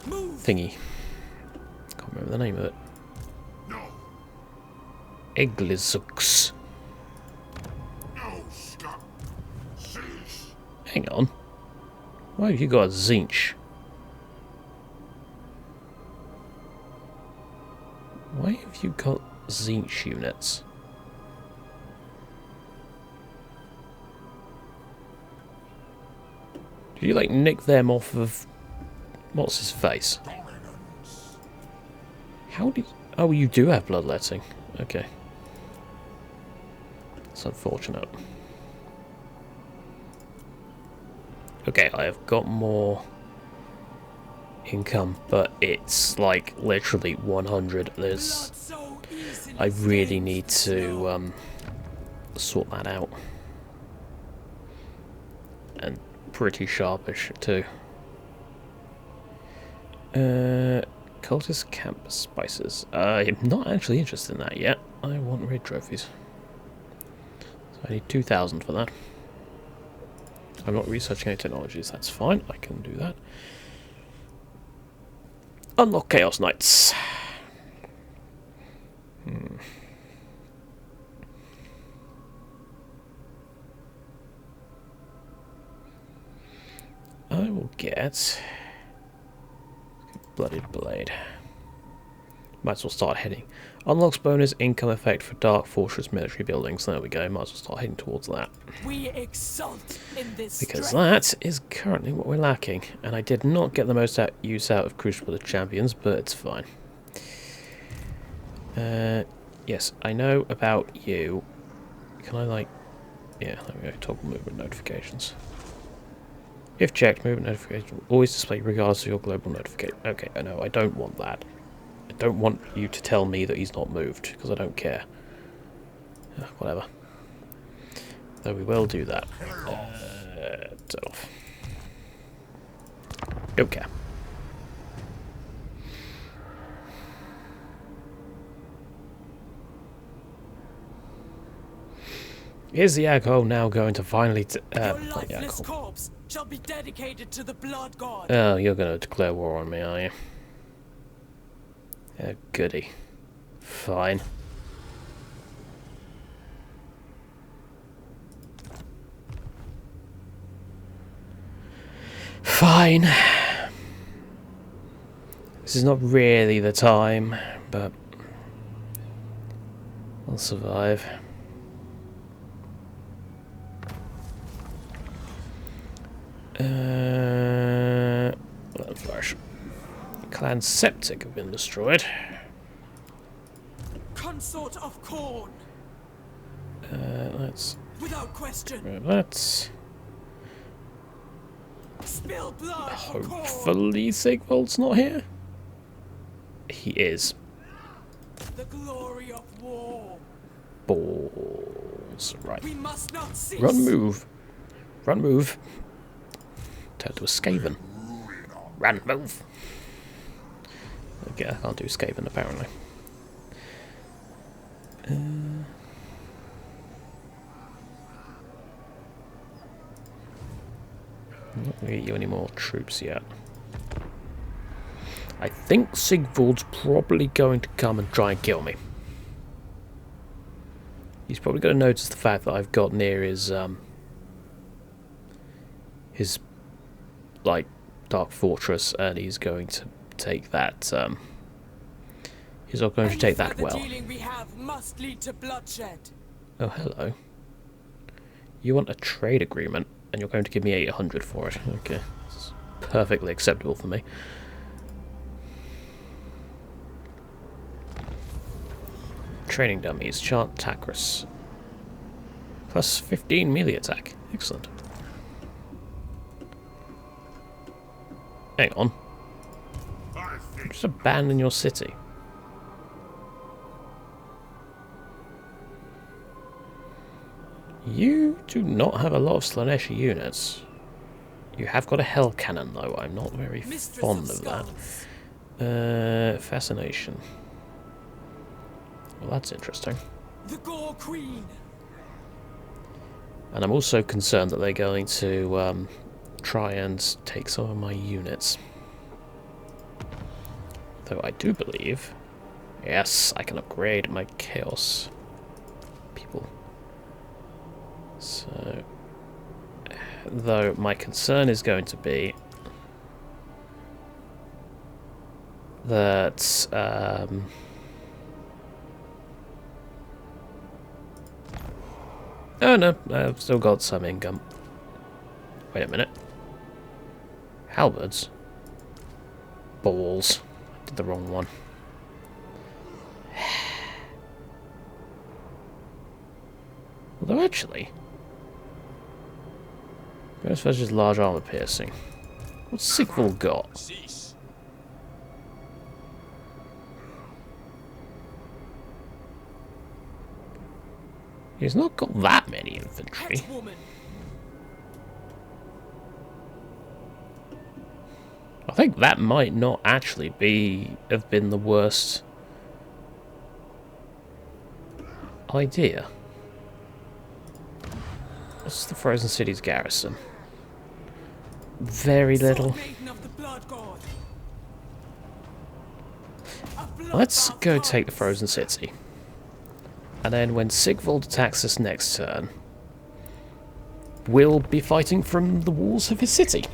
Move. thingy. Can't remember the name of it. No. Iglizux. No, Scott. Cease. Hang on. Why have you got a Zinch? Why have you got Zinch units? Did you like nick them off of what's his face? Dominance. How did? Oh, you do have bloodletting. Okay, it's unfortunate. Okay, I have got more income, but it's like literally 100. There's. Blood so easily I really stains need the snow. to sort that out. And pretty sharpish too. Cultist camp spices. I'm not actually interested in that yet. I want raid trophies. So I need 2,000 for that. I'm not researching any technologies, that's fine, I can do that. Unlock Chaos Knights. I will get Blooded Blade. Might as well start heading. Unlocks bonus income effect for Dark Fortress military buildings. There we go. Might as well start heading towards that. We exult in this Because strength. that is currently what we're lacking. And I did not get the most use out of Crucible of Champions, but it's fine. Yes, I know about you. Can I, like... Yeah, there we go. Toggle movement notifications. If checked, movement notifications will always display regardless of your global notification. Okay, I know, I don't want that. I don't want you to tell me that he's not moved, because I don't care. Whatever. Though we will do that. Turn off. Don't care. Is the alcohol now going to finally... Your play lifeless alcohol? corpse shall be dedicated to the blood god. Oh, you're going to declare war on me, are you? Oh, goody. Fine. Fine. This is not really the time, but I'll survive. Blood Flash. Clan Septic have been destroyed. Consort of Corn. Let's Without question. grab that. Spill blood for Corn. Hopefully Sigvald's not here. He is. The glory of war. Balls. Right. We must not cease. Run, move. Run, move. Turn to a Skaven. Run, move. Okay, I can't do Skaven apparently. Not really you any more troops yet. I think Sigvald's probably going to come and try and kill me. He's probably going to notice the fact that I've got near his like Dark Fortress, and he's going to take that. He's not going to take that well. The dealing we have must lead to bloodshed. Oh, hello. You want a trade agreement, and you're going to give me 800 for it. Okay, this is perfectly acceptable for me. Training dummies, Chant Tacris. Plus 15 melee attack. Excellent. Hang on. Just abandon your city. You do not have a lot of Slaneshi units. You have got a hell cannon, though. I'm not very Mistress fond of Skulls. that. Fascination. Well, that's interesting. The Gore Queen. And I'm also concerned that they're going to try and take some of my units. Though I do believe... Yes, I can upgrade my Chaos people. So... Though my concern is going to be... that... Oh no, I've still got some income. Wait a minute. Halberds? Balls. I did the wrong one. Although actually... Ghost versus large armor piercing. What's Sigval got? Cease. He's not got that many infantry. Woman. I think that might not actually have been the worst idea. What's the Frozen City's garrison? Very little. Maiden of the Blood God. Let's go take the Frozen City. And then when Sigvald attacks us next turn, we'll be fighting from the walls of his city.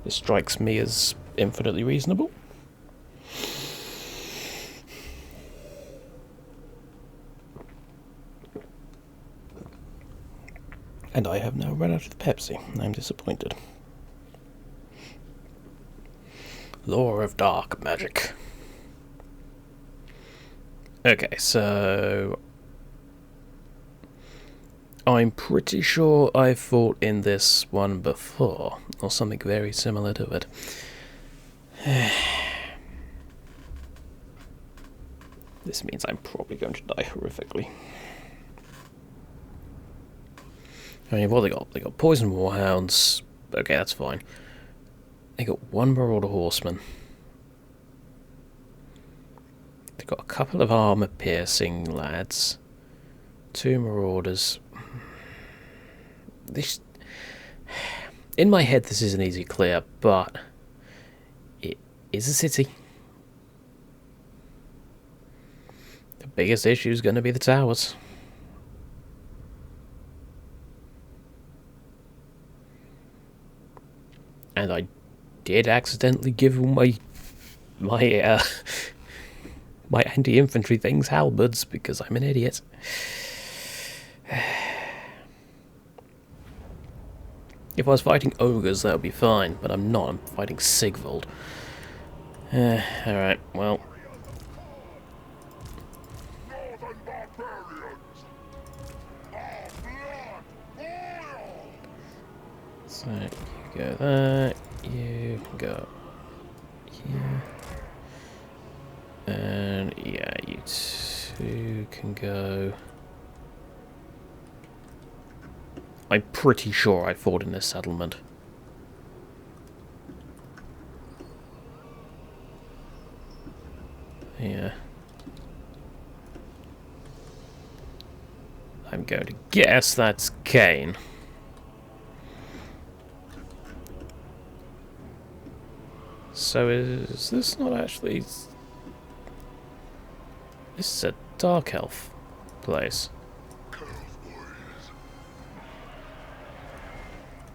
This strikes me as infinitely reasonable. And I have now run out of the Pepsi. I'm disappointed. Lore of Dark Magic. Okay, so... I'm pretty sure I fought in this one before, or something very similar to it. This means I'm probably going to die horrifically. I mean, what they got? They got Poison Warhounds. Okay, that's fine. They got one Marauder Horseman. They got a couple of armor-piercing lads. 2 Marauders. This, in my head, this is an easy clear, but it is a city. The biggest issue is going to be the towers. And I did accidentally give all my my anti-infantry things halberds because I'm an idiot. If I was fighting ogres, that would be fine, but I'm not. I'm fighting Sigvald. Alright, well. Northern barbarians! Our blood boils! So, you go there, you go here. And, yeah, you two can go... I'm pretty sure I fought in this settlement. Yeah. I'm going to guess that's Kane. So is this not actually... This is a Dark Elf place.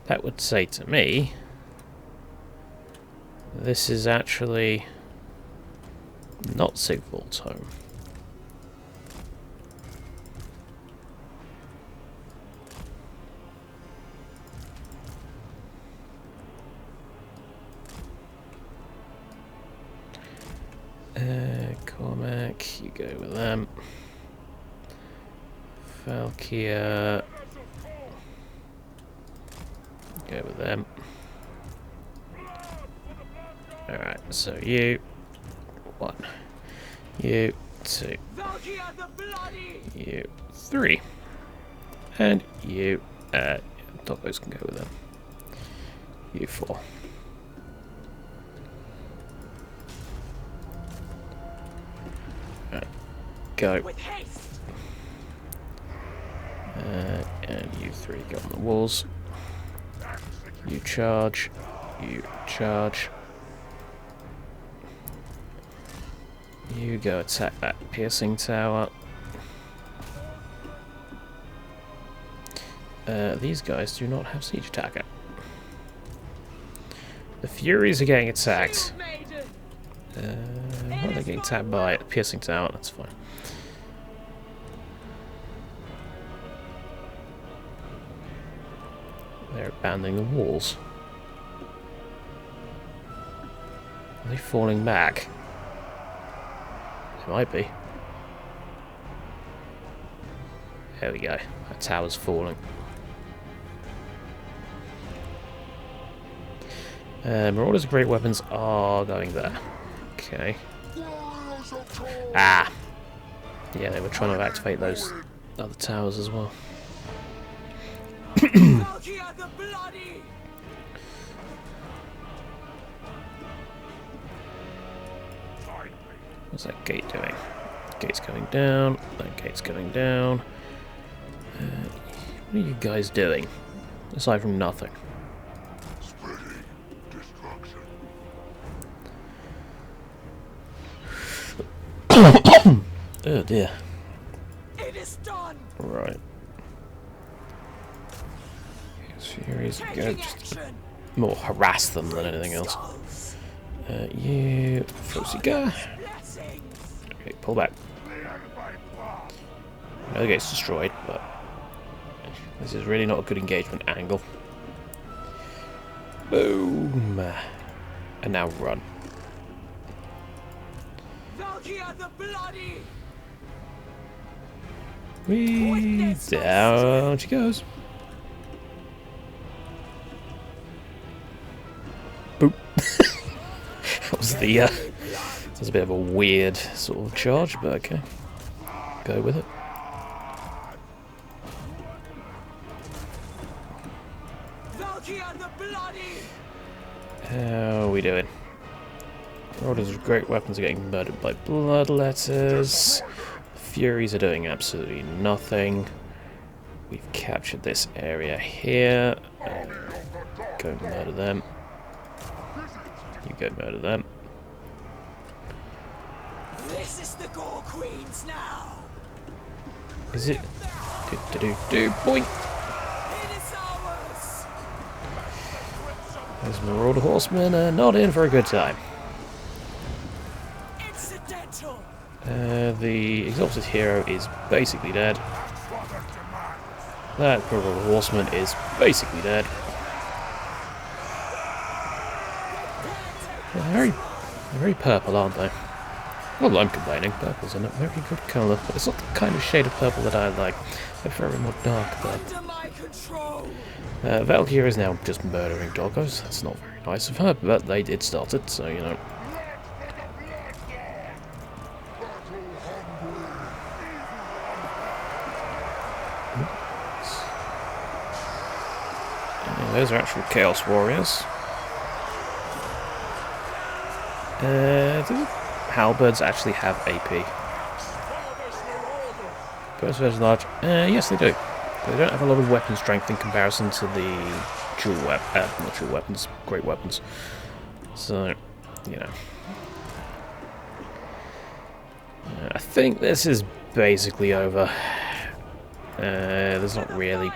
That would say to me, this is actually not Sigvald's home. Cormac, you go with them. Valkia, go with them. Alright, so you, 1, you, 2, Valkia the Bloody. you, 3, and you, Toppos can go with them. You four. Right, go. With haste. And you three go on the walls. You charge. You charge. You go attack that piercing tower. These guys do not have siege attacker. The Furies are getting attacked. What are they getting attacked by? The piercing tower, that's fine. They're abandoning the walls. Are they falling back? They might be. There we go. That tower's falling. Marauders of great weapons are going there. Okay. Ah! Yeah, they were trying to activate those other towers as well. Valkia the Bloody! What's that gate doing? Gate's going down. That gate's going down. What are you guys doing? Aside from nothing. Oh dear. It is done. Right. Furies go. Taking Just action. more harass them than anything else. Skulls. You Frosiga. Blessings. Okay, pull back. Another gate's destroyed, but this is really not a good engagement angle. Boom! And now run. Valkia the Bloody! Whee! Down she goes. Boop. That was the that was a bit of a weird sort of charge, but okay. Go with it. Valkia the Bloody! How are we doing? Marauders with great weapons are getting murdered by bloodletters. Furies are doing absolutely nothing. We've captured this area here. Go murder them. You go murder them. This is the Gore Queens now! Is it? Do boink! It is ours! Those Marauder horsemen are not in for a good time. Incidental! The exalted hero is basically dead. That Marauder horseman is basically dead. They're very purple, aren't they? Well, I'm complaining. Purple's a very good colour, but it's not the kind of shade of purple that I like. They're very more dark, though. Under my control! Valkia is now just murdering doggos. That's not very nice of her, but they did start it, so, you know. Those are actual Chaos Warriors. Do halberds actually have AP? Burst versus large? Yes, they do. But they don't have a lot of weapon strength in comparison to the not dual weapons, great weapons. So, you know. I think this is basically over. There's not really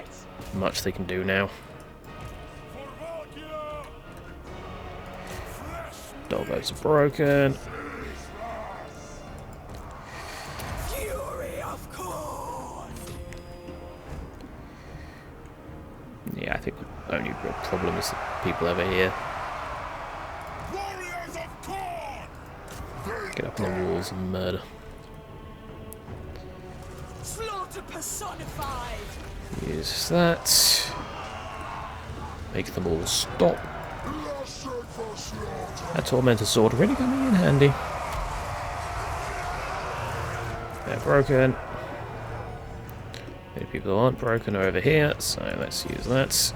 much they can do now. Doggos are broken. Fury of Corn! Yeah, I think the only real problem is that people over here Warriors of Corn! get up on the walls and murder. Slaughter personified! Use that. Make them all stop. That Tormentor sword really coming in handy. They're broken. The people who aren't broken are over here, so let's use that.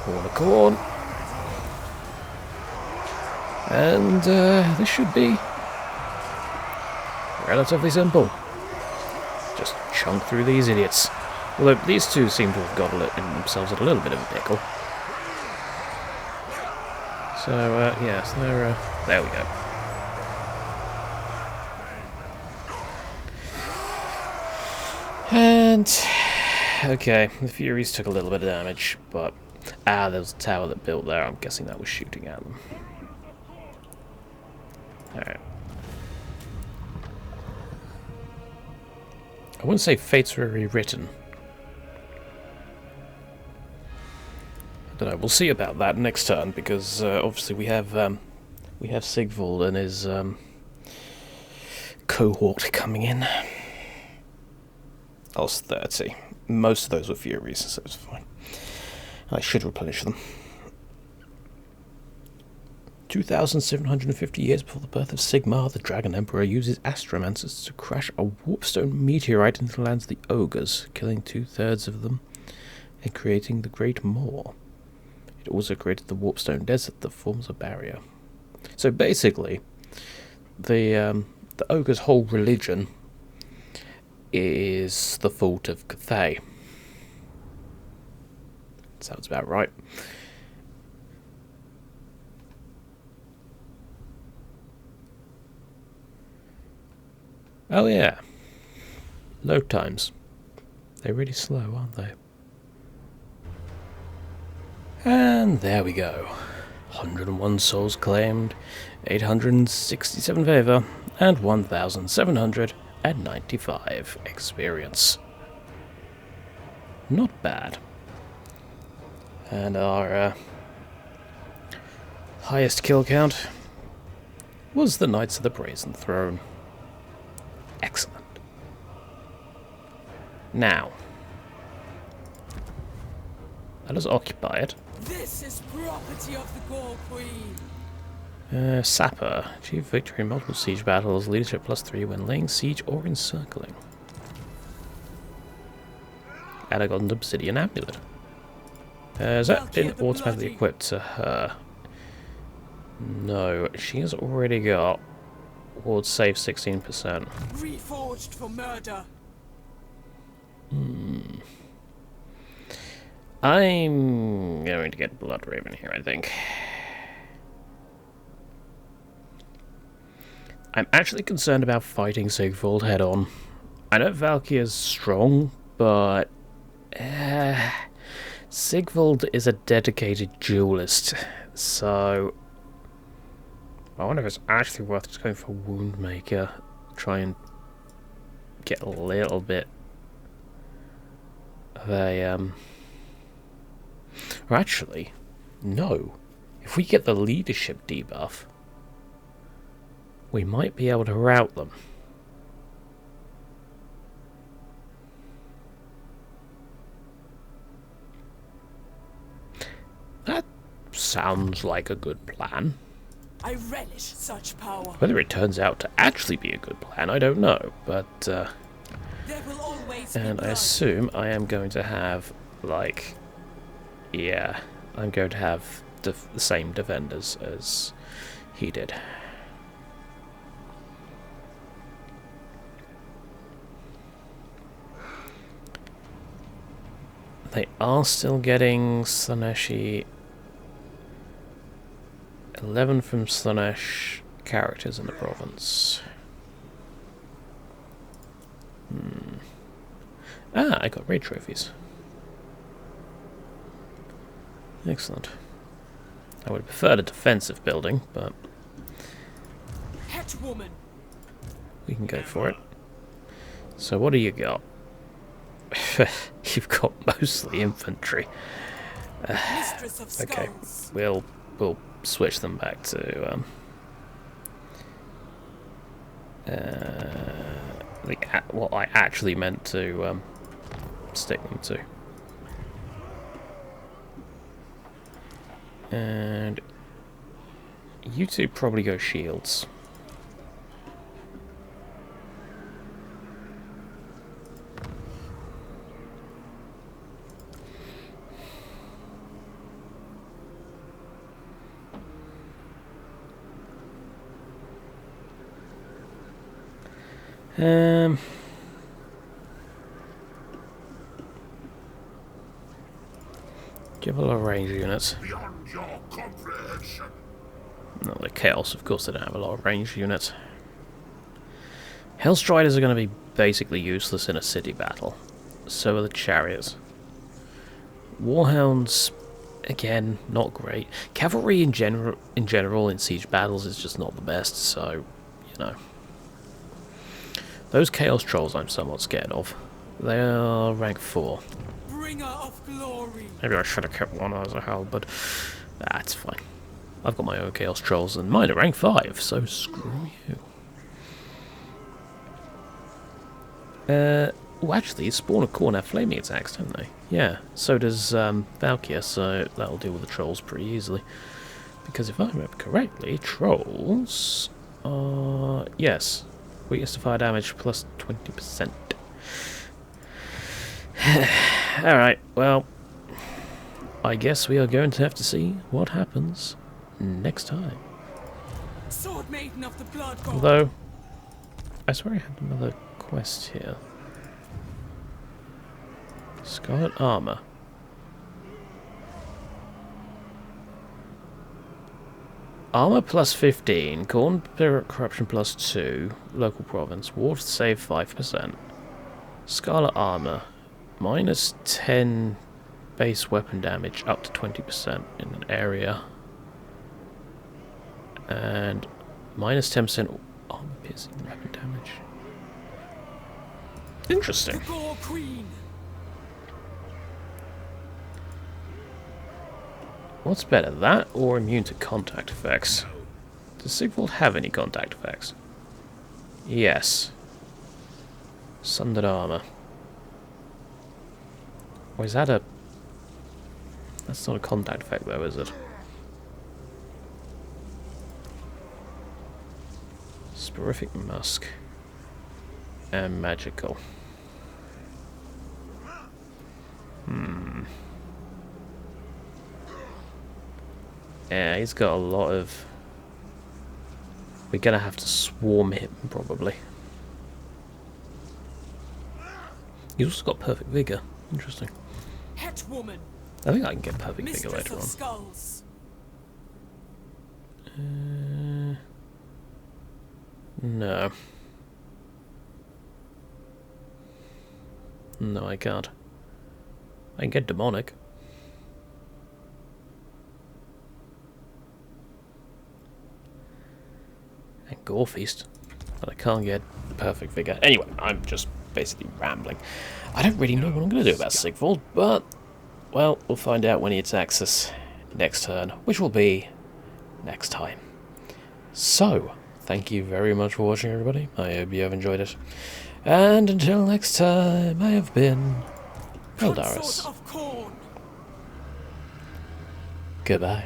Corner corn. And this should be relatively simple. Just chunk through these idiots. Although these two seem to have got themselves in a little bit of a pickle. So, yes, there we go. And, okay, the Furies took a little bit of damage, but, there was a tower that built there. I'm guessing that was shooting at them. Alright. I wouldn't say fates were rewritten. I don't know, we'll see about that next turn, because obviously we have Sigvald and his cohort coming in. I was 30. Most of those were Furies, so it's fine. I should replenish them. 2,750 years before the birth of Sigmar, the Dragon Emperor uses astromancers to crash a warpstone meteorite into the lands of the ogres, killing 2/3 of them and creating the Great Maw. It also created the warpstone desert that forms a barrier. So basically, the ogre's whole religion is the fault of Cathay. Sounds about right. Oh yeah. Load times. They're really slow, aren't they? And there we go. 101 souls claimed, 867 favour, and 1,795 experience. Not bad. And our highest kill count was the Knights of the Brazen Throne. Excellent. Now, let us occupy it. This is property of the Gore Queen. Sapper. Achieve victory in multiple siege battles. Leadership +3 when laying siege or encircling. And I got an obsidian amulet. Has that been automatically equipped to her? No, she has already got ward save 16%. Reforged for murder. I'm going to get Blood Raven here, I think. I'm actually concerned about fighting Sigvald head on. I know Valkia's strong, but Sigvald is a dedicated duelist, so I wonder if it's actually worth just going for Woundmaker. Try and get a little bit of a or actually, no. If we get the leadership debuff, we might be able to rout them. That sounds like a good plan. I relish such power. Whether it turns out to actually be a good plan, I don't know, but There will always be and I blood. assume I am going to have, like, yeah, I'm going to have the same defenders as he did. They are still getting Slaneshi. 11 from Slanesh characters in the province. Ah, I got raid trophies. Excellent. I would prefer a defensive building, but Het woman. we can go for it. So what do you got? You've got mostly infantry. Mistress of Okay, skulls. we'll switch them back to what I actually meant to stick them to. And you two probably go shields. Do you have a lot of range units? beyond your comprehension. No, they're Chaos, of course they don't have a lot of range units. Hellstriders are going to be basically useless in a city battle. So are the chariots. Warhounds, again, not great. Cavalry in general in siege battles is just not the best, so, you know. Those Chaos Trolls I'm somewhat scared of. They are rank 4. Bringer of glory. Maybe I should have kept one as a hell, but that's fine. I've got my own Chaos Trolls, and mine are rank 5, so screw you. Well, actually, Spawn of Corn have flaming attacks, don't they? Yeah, so does Valkia, so that'll deal with the Trolls pretty easily. Because if I remember correctly, Trolls are... yes, weakness to fire damage plus 20%. Alright, well, I guess we are going to have to see what happens next time. Sword maiden of the blood god. Although, I swear I had another quest here. Scarlet Armor. Armor plus 15, Corn Corruption plus 2, local province, Ward save 5%. Scarlet Armor, minus 10 base weapon damage up to 20% in an area. And minus 10% armor piercing weapon damage. Interesting. The Gore Queen. What's better, that or immune to contact effects? Does Sigvald have any contact effects? Yes. Sundered armor. Or is that a... that's not a contact effect though, is it? Sporific Musk. And magical. Yeah, he's got a lot of... we're gonna have to swarm him, probably. He's also got perfect vigor. Interesting. Het woman. I think I can get perfect vigor Mistress later of on. skulls. No. No, I can't. I can get demonic. And Gore Feast. But I can't get perfect vigor. Anyway, I'm just basically rambling. I don't really know what I'm going to do about Sigvald, but, well, we'll find out when he attacks us next turn, which will be next time. So, thank you very much for watching, everybody. I hope you have enjoyed it. And until next time, I have been Caldaris. Consort of corn. Goodbye.